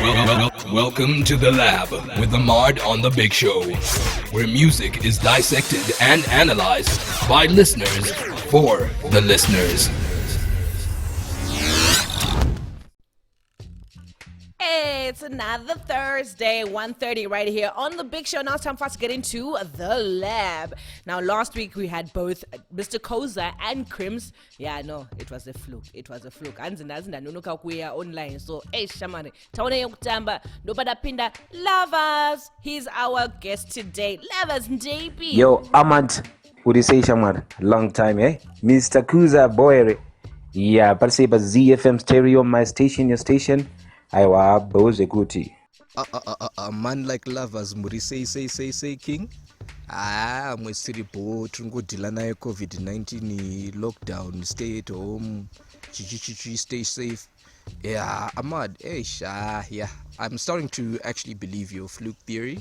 Welcome to the lab with the Mard on the Big Show, where music is dissected and analyzed by listeners for the listeners. Hey, it's another Thursday, 1:30 right here on the Big Show. Now it's time for us to get into the lab. Now, last week we had both Mr. Coazer and Crims. Yeah, no, it was a fluke. Anzinda nunuka kuya online. So, hey, shamane. Taone yokutamba. Nobada pinda. Lavaz. He's our guest today. Lavaz Nyoni. Yo, Ahmad. Would you say Shamar? Long time, eh? Mr. Coazer, boy. Yeah, but say, but ZFM stereo, my station, your station. Aiwa boze kuti. A man like Lavaz muri say king. Mwesiripo tungodila nayo COVID-19 lockdown, stay at home, stay safe. Yeah, Ahmad, yeah. I'm starting to actually believe your fluke theory.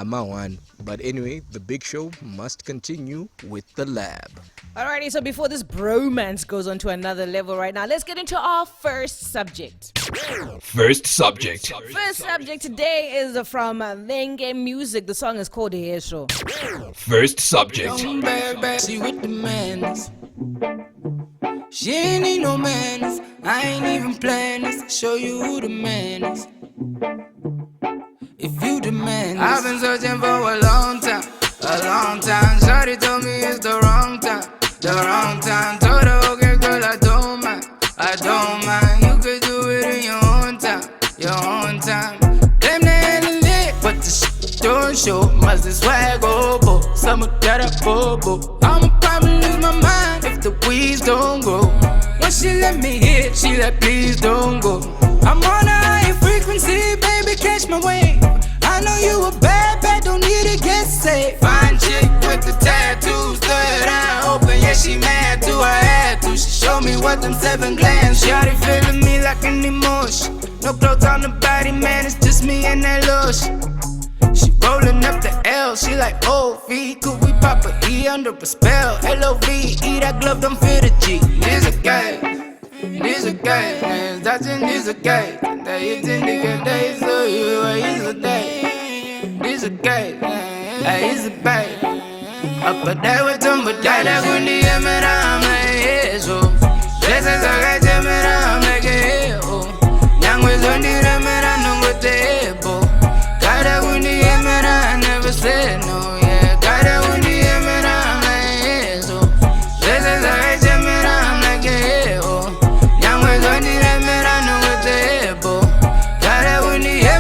Man. But anyway, the Big Show must continue with the lab. Alrighty, so before this bromance goes on to another level right now, let's get into our first subject. First subject Today is from Venge Muzik. The song is called Hezvo. First subject. Young baby, she with the manners. She ain't need no manners. I ain't even planning this. Show you who the man is. If you demand this. I've been searching for a long time. Shawty told me it's the wrong time. Told her, okay girl, I don't mind. You could do it in your own time. Them they ain't lit, but the shit don't show. Must the swag go, summer got a bobo. I'ma probably lose my mind if the weeds don't grow. When she let me hit, she like please don't go. I'm on a high frequency, baby, catch my wave. I know you a bad, don't need to get safe. Fine chick with the tattoos, third eye open, yeah, she mad too, I had to. She showed me what them 7 glands. Shawty feeling me like an emotion. No clothes on the body, man, it's just me and that lotion. She rolling up the L, she like, oh, V, could we pop a E under a spell? L-O-V-E, that glove don't fit a G. This a game, man, touching this a game. That it's in the day, so you are is a day. This a game, is a bag. Up a day with them, but that when the I'm like, Hezvo. This is a guy, I'm like, oh. Young with on the I'm with the ebo. Got that when the I never said no, yeah. Got that when the I'm like, Hezvo. This is a guy, I'm like, oh. Young with on the I'm with the ebo. Got that when the I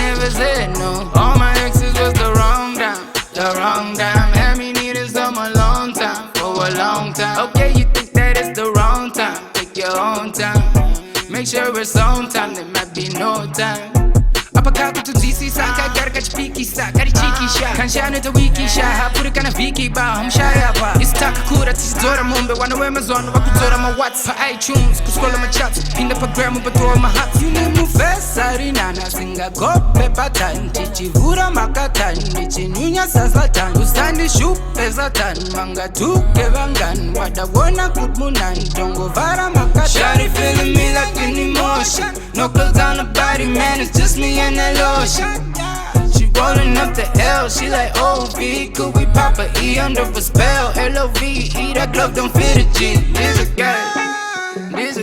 never said no. All my exes was the wrong time. Had me needing some a long time, for a long time. Okay, you think that it's the wrong time? Take your own time. Make sure it's on time, there might be no time. Apakato to DC saka garga chpiki sa kari chiki sha kanshana to wiki sha hapuri kana viki ba hamshaya ba istaka kura tizora mumbe wana Amazon wakuzora ma what's pa iTunes kuskola ma Chaps pinda program ubatora ma hats you need move sarina na singa go pepa tan chichivura makatan chinyunya sasatan usandi shup pesatan manga tuke vangan wadawona kutmunan tongo vara makatan Shawty feeling me like an emotion. No clothes on the body, man, it's just me and that lotion. She rolling up the L, she like, oh, V, could we pop a E under a spell? L-O-V-E, that glove don't fit a G. This a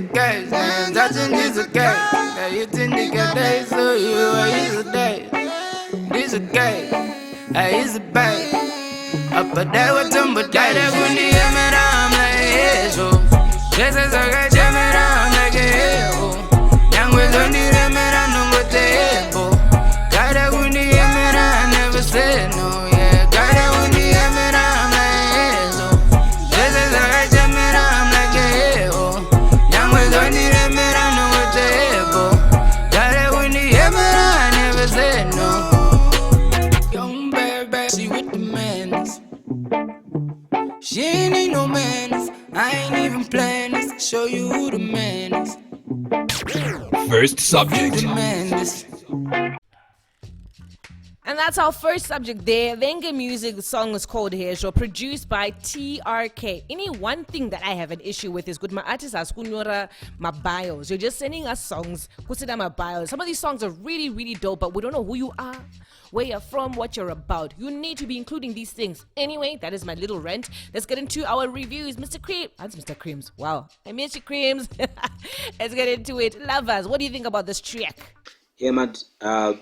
guy, man, touching this a guy. Now you think they got days, so you are is a day. This a guy, is a bag. Up a day with them, but that when the I'm like, Hezvo. This is a guy, I'm like, oh. Young with on the I'm with the ebo. Got that when the I never said no, yeah. Got that when the I'm like, Hezvo. This is a guy, I'm like, oh. Young with on the I'm with the ebo. Got that when the I never said no. Young baby, she with the manners. She ain't need no manners. I ain't even planning this. Show you who the man is. First subject. And And that's our first subject there. Venge Music song is called Hezvo, produced by TRK. Any one thing that I have an issue with is good. My artists are skunyora my bios. You're just sending us songs, kusida my bios. Some of these songs are really, really dope, but we don't know who you are, where you're from, what you're about. You need to be including these things. Anyway, that is my little rant. Let's get into our reviews. Mr. Cream. That's Mr. Creams. Wow. I miss you, Creams. Let's get into it. Lavaz, what do you think about this track? Yeah, man,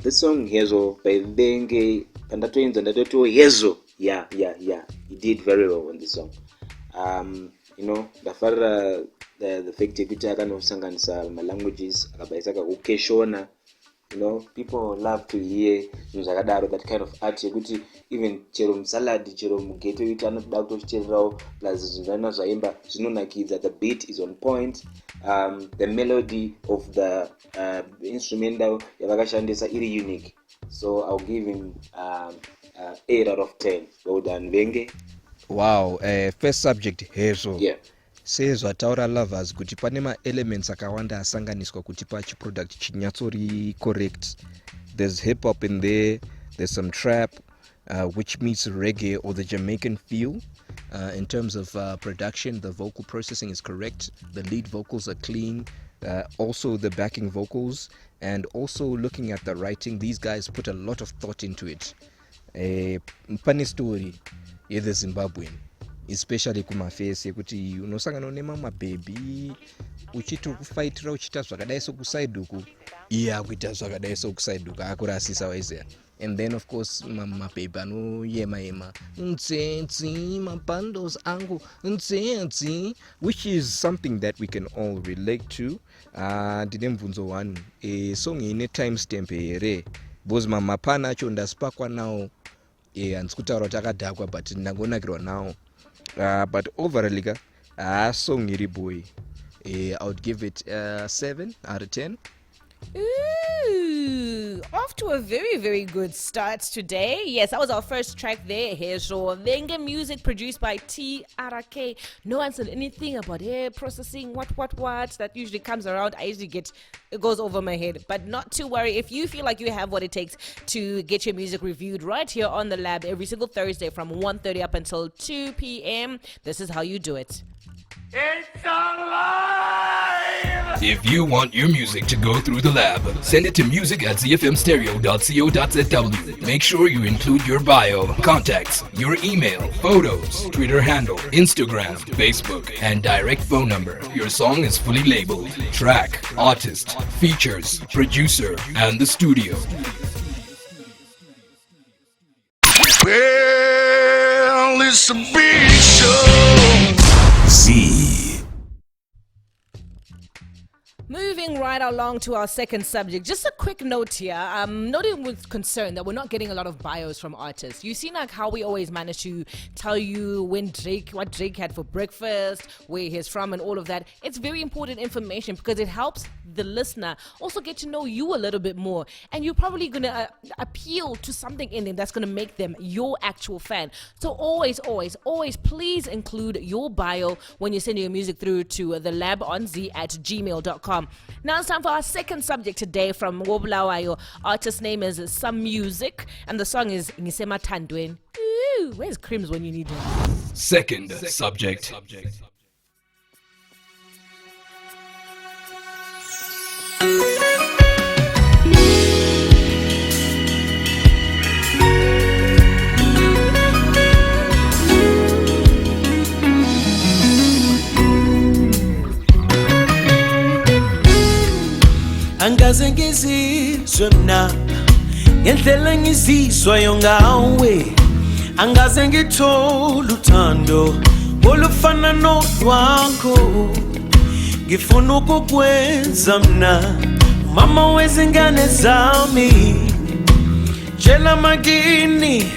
this song Hezvo by Venge and that Hezvo. Yeah. He did very well on this song. The far the fact that I know sanganisa my languages, ukeshona. People love to hear that kind of art. Even cherom salad, cherom geto itanoda kutocherawo plus zvinana zvaimba zvinonakidza. The beat is on point. The melody of the instrumental yavakashandisa iri unique. So I'll give him 8 out of 10. Well done, Venge. Wow, first subject Hezvo. Yeah. Sezvataura Lavaz kuti pane ma-elements akawanda asanganiswa kuti pachiproduct chinyatsori correct. There's hip hop in there, there's some trap, which meets reggae or the Jamaican feel. In terms of production, the vocal processing is correct. The lead vocals are clean. Also the backing vocals, and also looking at the writing, these guys put a lot of thought into it. Pane story the Zimbabwean, especially kumafesi yekuti unosangana nemama baby uchiti kufaitira uchita zvakadai sokuside uku iye akuita zvakadai sokuside uku akurasisa waizeya. And then of course mababy anoyema ntsentsi mabundles angu ntsentsi, which is something that we can all relate to. Ndine mvunzo one, song ine timestamp here because mapana acho ndasipakwa nawo handisi kutaura kuti akadhakwa but ndangonakirwa nawo. But overall song iri boy, I would give it 7 out of 10. Ooh, off to a very, very good start today. Yes, that was our first track there. Hezvo, Venge Music, produced by TRK. No one said anything about hair processing, what that usually comes around. It goes over my head. But not to worry, if you feel like you have what it takes to get your music reviewed right here on the lab every single Thursday from 1:30 up until 2 p.m., this is how you do it. It's alive! If you want your music to go through the lab, send it to music@zfmstereo.co.zw. Make sure you include your bio, contacts, your email, photos, Twitter handle, Instagram, Facebook, and direct phone number. Your song is fully labeled. Track, artist, features, producer, and the studio. Well, it's a big show. Moving right along to our second subject, just a quick note here. Noting with concern that we're not getting a lot of bios from artists. You see like how we always manage to tell you what Drake had for breakfast, where he's from and all of that. It's very important information because it helps the listener also get to know you a little bit more. And you're probably going to appeal to something in them that's going to make them your actual fan. So always please include your bio when you send your music through to the labonz@gmail.com. Now it's time for our second subject today from Wobulawayo. Artist name is Samuzik and the song is Ngisemathandweni. Ooh, where's Crims when you need him? Second subject. Angaze ngizizwe mna ngendlela ngizizwa yongawe, angaze ngithola uthando olufana nolwakho, ngifuna ukukwenza mna mama wezingane zami, tshela makini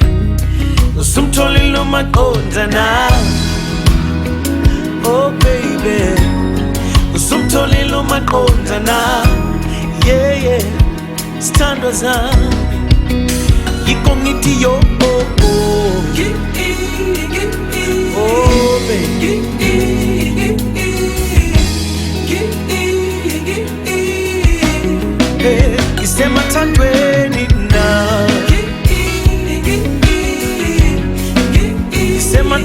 usumtholile maqondana, oh baby usumtholile maqondana, yeah, sithandwa zami yikho ngithi yo oh baby Ngisemathandweni na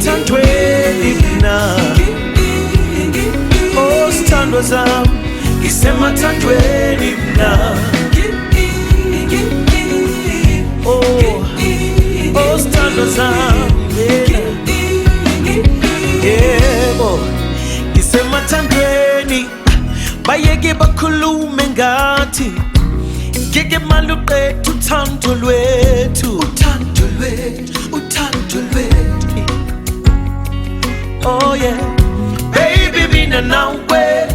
Ngisemathandweni mina Oh sithandwa zami Ngisemathandweni mina Oh sithandwa zami Yebo Ngisemathandweni Bayeke bakhulume ngathi Ngeke maluqethu uthando lwethu Oh yeah Baby mina nawe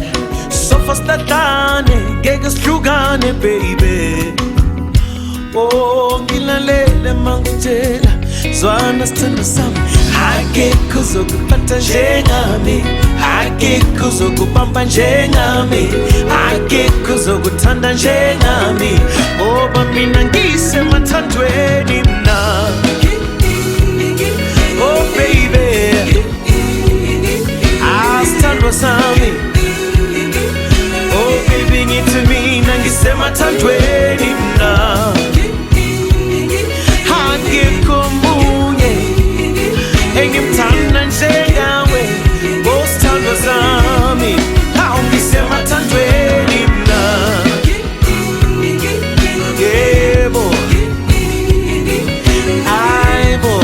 So fast dane Ngeke sihlukane baby Oh ngilalele mangitshela Zwana sithando sami Akekho uzokuphatha njengami Akekho uzokubamba njengami Akekho uzokuthanda njengami Ngoba mina ngisemathandweni mina Oh baby Asithandwa sami Oh baby ngithi mina ngisemathandweni mina Akekho munye engimthanda njengawe Osithandwa sami Hawu ngisemathandweni mina Yebo Ayebo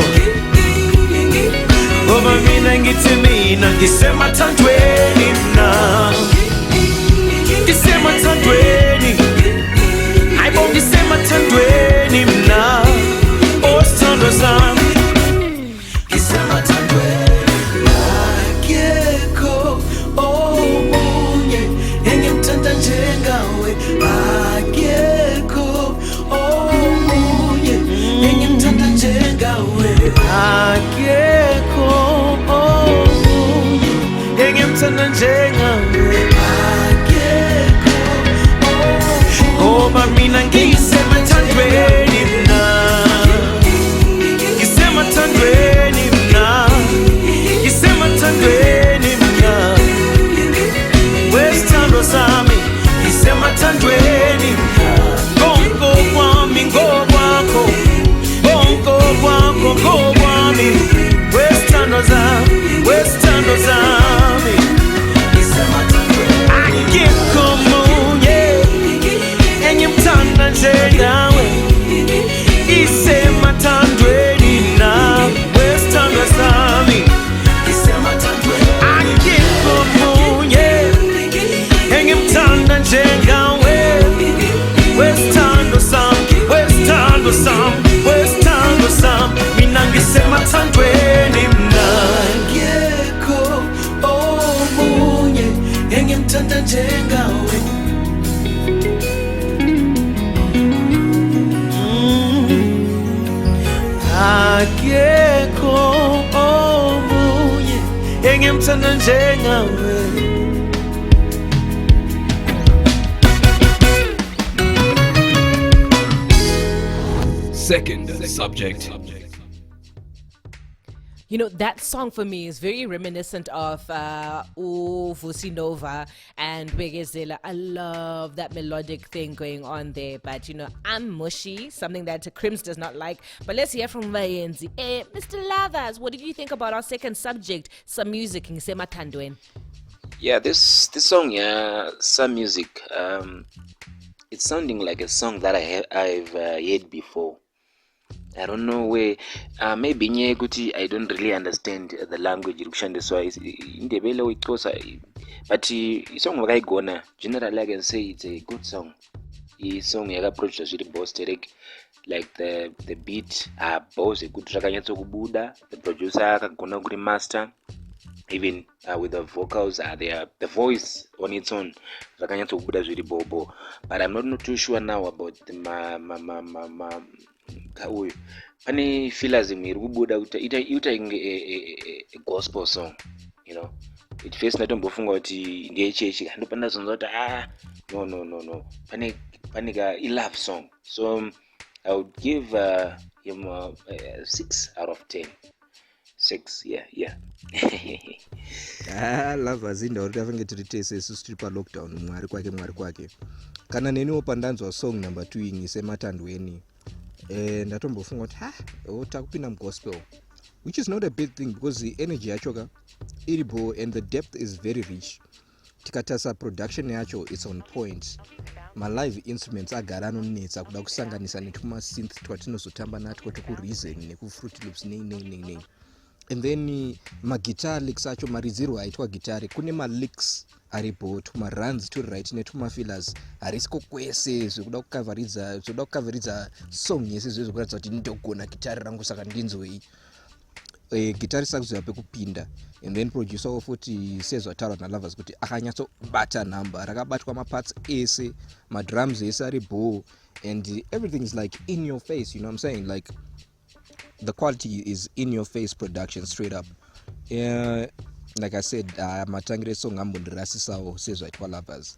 Ngoba mina ngithi mina ngisemathandweni mina Ngisemathandweni Ayebo ngisemathandweni mina Osithandwa sami Akekho engimthanda njengawe akekho ngoba mina ngisemathandweni mina ngisemathandweni mina ngisemathandweni mina wesithandwa sami ngisemathandweni mina konke kwami ngokwakho konke kwakho ngokwami wesithandwa zami akekho munye engimthanda njengawe ngisemathandweni na wesithandwa sami akekho munye engimthanda njengawe wesithandwa sami mina ngisemathandweni mina akekho omunye engimthanda njengawe akekho omunye engimthanda njengawe Second subject. You know, that song for me is very reminiscent of Vusi Nova and Begezela. I love that melodic thing going on there. But, you know, I'm mushy, something that Crims does not like. But let's hear from Vayenzi. Mr. Lavaz, what did you think about our second subject, Samuzik, Ngisemathandweni? Yeah, this song, Samuzik, it's sounding like a song that I've heard before. I don't know where, maybe I don't really understand the language, but song generally I can say it's a good song. This song approach the boss like the beat boss a good the producer gonna master even with the vocals the voice on its own but I'm not too sure now about the Pani feelers iri kubuda ita a gospel song, you know. It feels like ndombofunga kuti ngechechi ndopanda zonza kuti no. Pani a love song. So I would give him 6 out of 10. 6, yeah. Lavaz Nyoni avangetitese isusu pa lockdown mwari kwake. Kana neniwo pandanzwa song number 2 Ngisemathandweni. Ndatombofunga kuti takupinda mugospel which is not a bad thing because the energy yacho iribo and the depth is very rich. Tikatasa production yacho is on point. My live instruments agara anonetsa kuda kusanganisa netuma synth twatinozotamba natwo reason neku fruit loops nei. And then guitar licks acho mariziro aitwa guitar kune licks aripo tuma runs to right netuma fillers arisiko kwese zvokuda kucoveridza song yese zvokuratidza kuti ndogona guitar rangu saka ndinzwei guitar sakuziva pekupinda. And then producer ofuti says wataura naLavaz kuti akanyatsobata number rakabatwa maparts ese madrums ese aribo and everything is like in your face, you know what I'm saying, like the quality is in your face production straight up. Like I said, matangire song ambondirasisawo sezwa itwa Lavaz,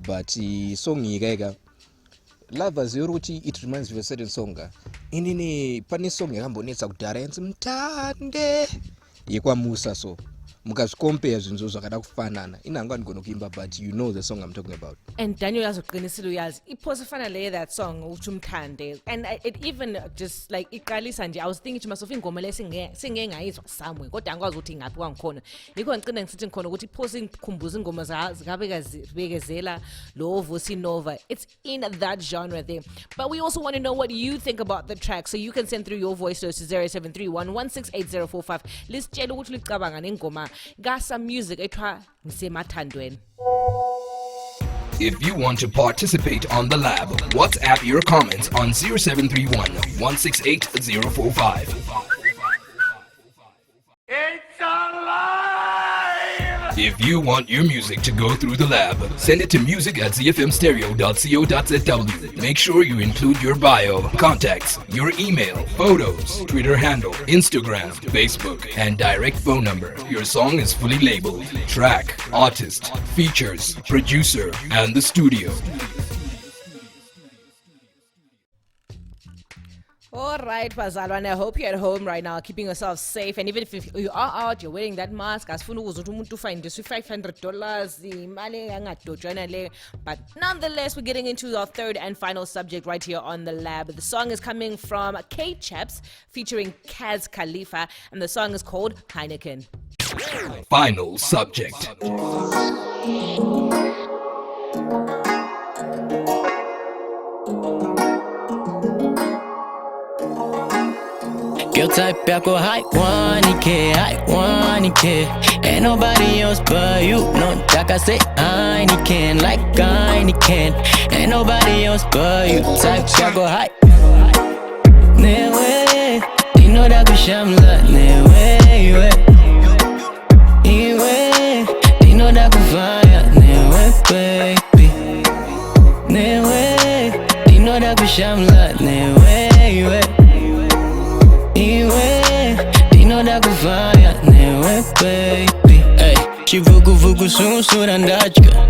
but song yega Lavaz yoruti it reminds me of a certain song inini pane song yakambonetsa kudhara yanzi mtande yekwa Musa, so mukazikompare zvinhu zvakada kufanana inhanga ndigona kuimba, but you know the song I'm talking about. And Daniel azoqinisile uyazi iphosifana le that song uthi umthande, and it even just like iqalisa nje I was thinking to myself ingoma lesingengayizwa somewhere kodwa angikwazi ukuthi ngaphi kwangikhona yikho ngicina ngisithi ngikhona ukuthi iphosi ngikhumbuza ingoma zikabekezela lo Vusi Nova. It's in that genre there. But we also want to know what you think about the track, so you can send through your voice notes to 0731168045. Lisitshela ukuthi licabanga nengoma Samuzik etwa Ngisemathandweni. If you want to participate on the lab, WhatsApp your comments on 0731 168045. It's alive! If you want your music to go through the lab, send it to music@zfmstereo.co.zw. Make sure you include your bio, contacts, your email, photos, Twitter handle, Instagram, Facebook, and direct phone number. Your song is fully labeled. Track, artist, features, producer, and the studio. All right, Bazalwane, I hope you're at home right now, keeping yourself safe. And even if you are out, you're wearing that mask, $500, but nonetheless, we're getting into our third and final subject right here on the lab. The song is coming from Chaps, featuring Kazz Khalifa, and the song is called Heineken. Final subject. Girl type yako haiwanike. Ain't nobody else but you. No taka say Heineken like Heineken. Ain't nobody else but you. Type yako hai. Newe, dino da kushamla. Newe, iwe, dino da kufaya. Newe, baby. Newe, dino da kushamla. Newe, iwe, dino da kufaya, newe baby. Hey, chivuguvugu susura ndachka.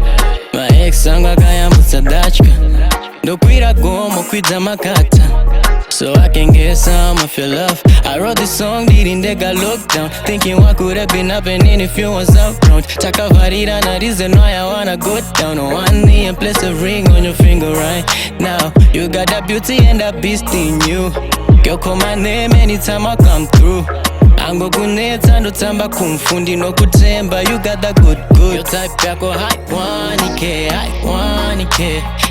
My ex anga kaya mutsadachka. Ndokwira gomo kwidza makata, so I can get some of your love. I wrote this song, didn't take a look down, thinking what could have been happening if you was around. Takavarira na reason why I wanna go down on one knee and place a ring on your finger right now. You got that beauty and that beast in you. Girl, call my name anytime I come through. Ango kuneta ndo tamba kumfundi no kutemba. You got that good. Your type yako haiwanike.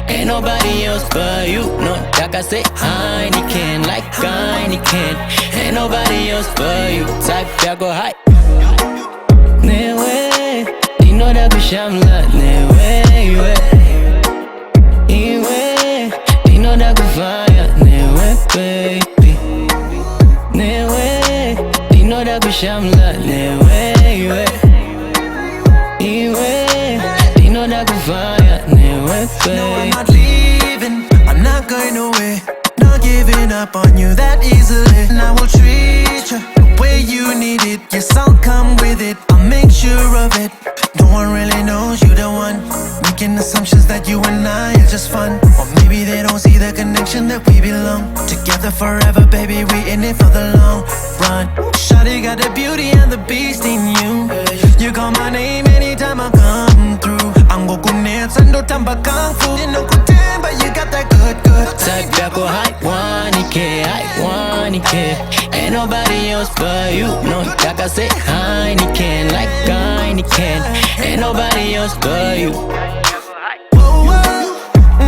Ain't nobody else but you. No taka say Heineken like Heineken. Ain't nobody else but you. Type yako hai. Newe, dino da kushamla. Newe, iwe, dino da kufaya. Newe, baby. Newe, dino da kushamla. Newe, iwe, dino da kufaya. Newe, baby. No, I'm not leaving, I'm not going away. Not giving up on you that easily. And I will treat you the way you need it. Yes, I'll come with it, I'll make sure of it. No one really knows you the one. Making assumptions that you and I are just fun. Or maybe they don't see the connection that we belong. Together forever, baby, we in it for the long run. Shawty got the beauty and the beast in you. You call my name anytime I come through. I'm gokunets and no tamba kung fu. You know but you got that good. Type yako haiwanike. care. Ain't nobody else but you. No, like I say, Heineken, like Heineken. Ain't nobody else but you.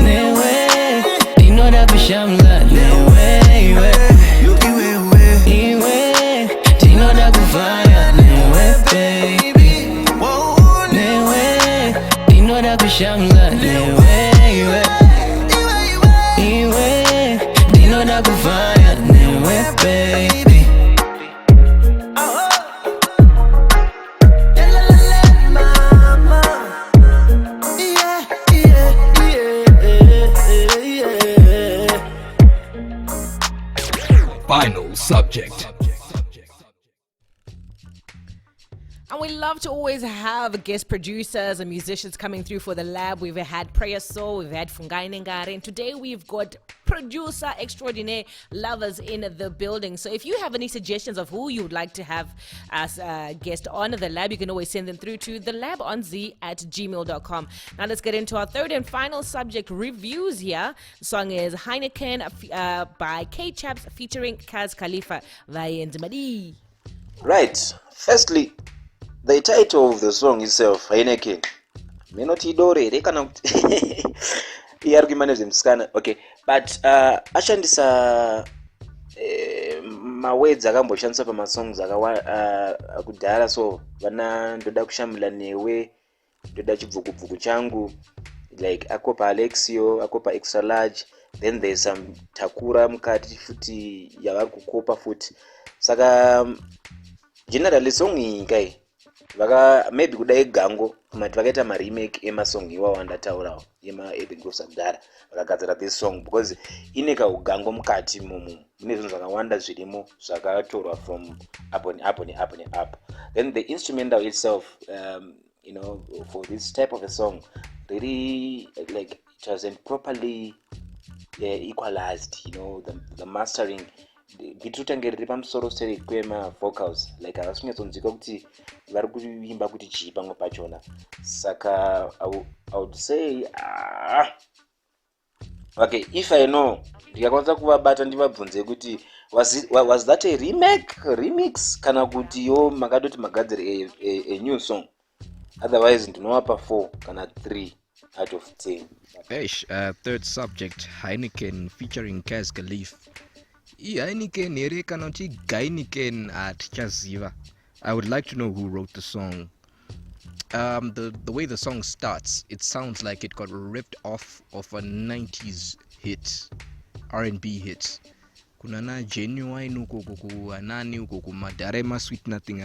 Newe, dino da kushamla. Newe, iwe, dino da kufaya. Newe, baby. Newe, dino da kushamla. Newe, iwe, dino da kufaya. Newe, baby. Final subject. And we love to always have guest producers and musicians coming through for the lab. We've had Prayer Soul, we've had Fungai Nengare, and today we've got producer extraordinaire Lavaz in the building. So if you have any suggestions of who you would like to have as a guest on the lab, you can always send them through to thelabonz@gmail.com. Now let's get into our third and final subject, reviews here. The song is Heineken by Chaps featuring Kazz Khalifa. Right. Firstly, the title of the song itself, Heineken. Okay, but ashandisa mawords akamboshandisa pamasongs akudhara, so vana ndoda kushamula newe, ndoda chibvukubvuku changu, like akopa Alexio, akopa extra large, then there's some takura mukati futi yavari kukopa futi. Saka generally song iyi kai vaka maybe kudai gango mati vakaita maremake emasong iwawo andataurawo ema-epic akudhara vakagadzira this song because ine kaugango mukati mumu, mune zvinhu zvakawanda zvirimo zvakatorwa from up and up and up and up. Then the instrumental itself, for this type of a song, really like it wasn't properly equalized, the mastering. Nditotanga riri pamusoro seri kwema vocals, like avasinyatsonzika kuti vari kuimba kuti chii pamwe pachona. Saka I would say okay, if I know, ndikakwanisa kuvabata ndivabvunze kuti was that a remix kana kuti yo makadoti magadzire a new song. Otherwise ndinovapa 4 kana 3 out of 10. Third subject, Heineken featuring Kazz Khalif. Heineken ere kana kuti Heineken atichaziva. I would like to know who wrote the song. The way the song starts, it sounds like it got ripped off of a 90s hit, R&B hit. Kunana genuine uko anani uko kumadarema sweet nothing.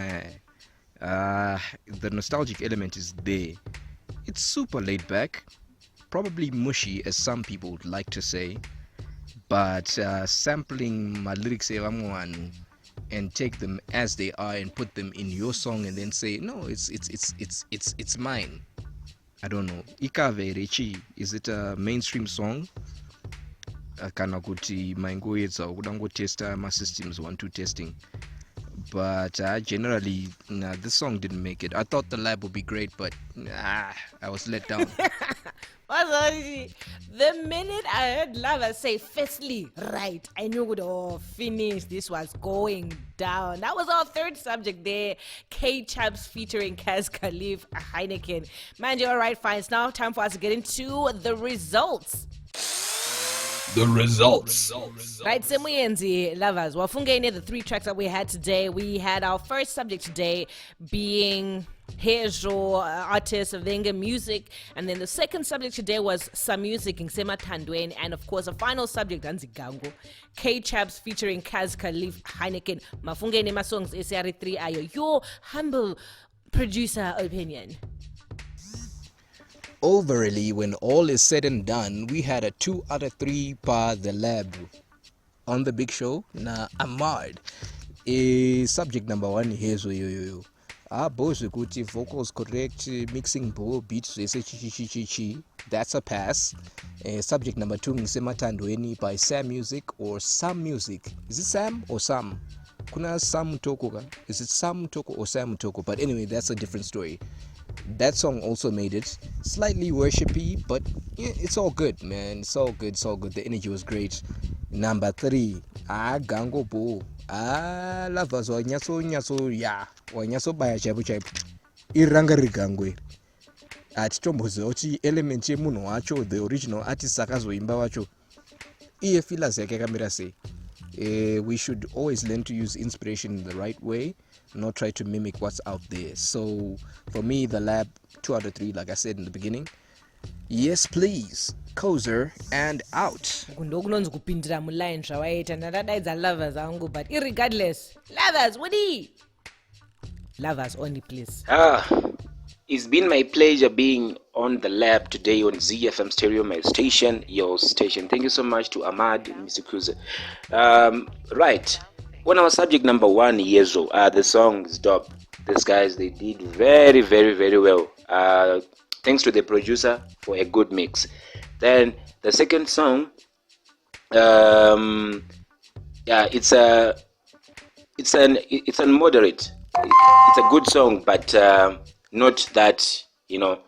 The nostalgic element is there. It's super laid back, probably mushy as some people would like to say, but sampling my lyrics and take them as they are and put them in your song and then say no, it's mine. I don't know. Ikave Rechi, is it a mainstream song? Kana kuti maingoedza kudango testa my systems 1-2 testing. But generally, this song didn't make it. I thought the lab would be great, but I was let down. The minute I heard Lavaz say firstly, right, I knew we would finish. This was going down. That was our third subject there. Chaps featuring Kazz Khalif, Heineken. Man, you're all right, fine. It's now time for us to get into the results. The results. Right, Samuyenzi, Lavaz. Well, Fungene, the 3 tracks that we had today, we had our first subject today being Hezvo, artist of Venge, Muzik, and then the second subject today was Samuzik, Ngisemathandweni, and of course the final subject, Anzigango, Chaps featuring Kazz Khalif, Heineken. Mafungene masongs SR3 ayo. Your humble producer opinion. Overally, when all is said and done, we had a 2 out of 3 par the lab on the big show. Na Ahmad is subject number 1. Hezvo yo. Both kuti vocals correct, mixing bow beats chi. That's a pass. Subject number 2, Ngisemathandweni by Samuzik or Samuzik. Is it Sam or Sam? Kuna Sam Toko? Is it Sam Toko or Sam Toko? But anyway, that's a different story. That song also made it slightly worshipy, but yeah, it's all good, man. It's all good. The energy was great. Number 3, gango bo. Lavaz wanyaso baya chaipo iranga rigangwe. Atitomboze kuti element yemunhu wacho, the original artist akazoimba wacho iye feelers yake yakamira sei. We should always learn to use inspiration in the right way, not try to mimic what's out there. So for me, the lab 2 out of 3, like I said in the beginning. Yes please. Coazer and out. Kundokunonzi kupindira muline zvawaita ndadadaidza lovers angu, but irregardless, lovers wudi, lovers only please. It's been my pleasure being on the lab today on ZFM Stereo, my station, your station. Thank you so much to Ahmad, Mr. Coazer. Right, on our subject number 1, Hezvo. The song is dope. These guys, they did very, very, very well. Thanks to the producer for a good mix. Then the second song, it's a moderate. It's a good song, but not that, you know.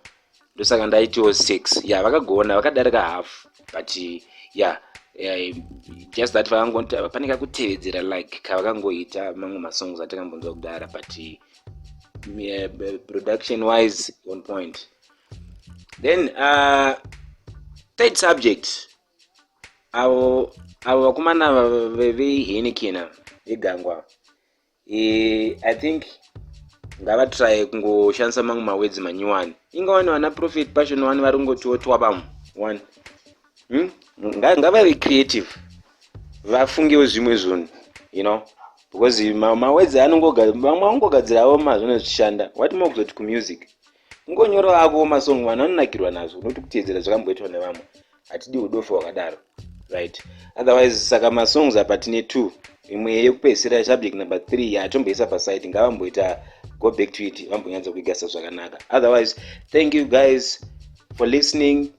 The second it was 6. Yeah, vakadarika half, but just that panika kutevedzera like kavakangoita mamwe masongs atakambonzwa kudara, but production wise on point. Then third subject, avo vakomana ve-Heineken vegangwa, I think ngavatry kungoshandisa mamwe mawedzi manyuwani. Ingawani vana Prophet Passion wani vari kungotiotwa pamwe one, ngavave creative, vafungewo zvimwe zvinhu, you know, because mawedzi vamwe vangogadzirawo mazvino zvishanda. Wati mokuzoti kumusic ngonyora ako masong vanonakirwa nazvo, noti kutedzera zvakamboitwa nevamwe, hatidi udofa wakadaro, right? Otherwise saka masongs apa tine 2, imwe yekupedzisira subject number 3 yatomboisa paside, ngavamboita go back to it, vambonyanza kuigasa zvakanaka. Otherwise, thank you guys for listening.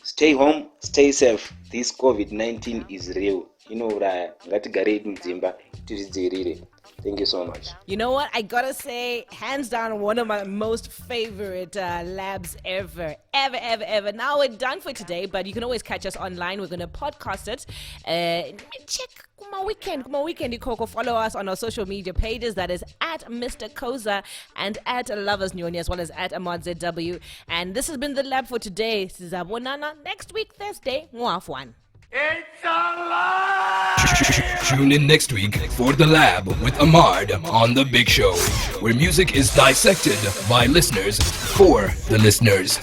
Stay home, stay safe. This COVID-19 is real. Inouraya, ngatigare mudzimba tizvidzivirire. Thank you so much. You know what? I gotta say, hands down, one of my most favorite labs ever. Now we're done for today, but you can always catch us online. We're gonna podcast it. Check my weekend. Follow us on our social media pages. That is at Mr. Coazer and at Lavaz Nyoni, as well as at Ahmad ZW. And this has been the lab for today. Sizabonana next week, Thursday. Mwafwan. It's alive! Tune in next week for The Lab with Ahmad on The Big Show, where music is dissected by listeners for the listeners.